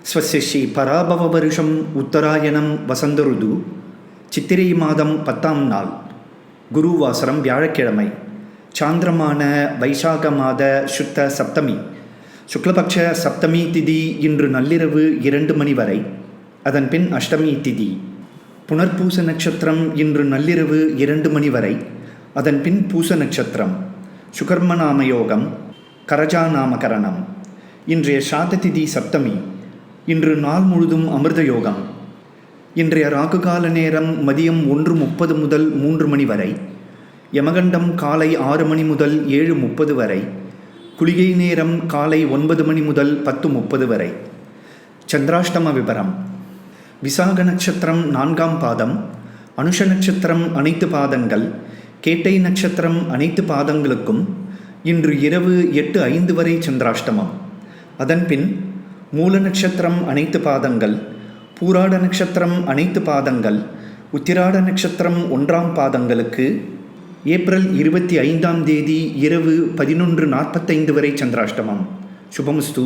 ஸ்வஸ்ய ஸ்ரீ பராபவ வருஷம் உத்தராயணம் வசந்த ருது சித்திரை மாதம் 10ஆம் நாள் குருவாசரம் வியாழக்கிழமை சாந்திரமான வைசாக மாத சுத்த சப்தமி சுக்லபக்ஷ சப்தமி திதி இன்று நள்ளிரவு 2 மணி வரை. அதன் பின் அஷ்டமி திதி. புனர்பூச நட்சத்திரம் இன்று நள்ளிரவு 2 மணி வரை. அதன் பின் பூச நட்சத்திரம். சுகர்மநாமயோகம், கரஜா நாமகரணம். இன்றைய சாத திதி சப்தமி. இன்று நாள் முழுதும் அமிர்த யோகம். இன்றைய ராகுகால நேரம் மதியம் 1:30 முதல் 3 மணி வரை. யமகண்டம் காலை 6 மணி முதல் 7:30 வரை. குளிகை நேரம் காலை 9 மணி முதல் 10:30 வரை. சந்திராஷ்டம விபரம். விசாக நட்சத்திரம் 4ஆம் பாதம், அனுஷ நட்சத்திரம் அனைத்து பாதங்கள், கேட்டை நட்சத்திரம் அனைத்து பாதங்களுக்கும் இன்று இரவு 8:05 வரை சந்திராஷ்டமம். அதன்பின் மூல நட்சத்திரம் அனைத்து பாதங்கள், பூராட நட்சத்திரம் அனைத்து பாதங்கள், உத்திராட நட்சத்திரம் 1ஆம் பாதங்களுக்கு ஏப்ரல் 25ஆம் தேதி இரவு 11:45 வரை சந்திராஷ்டமம். சுபமஸ்து.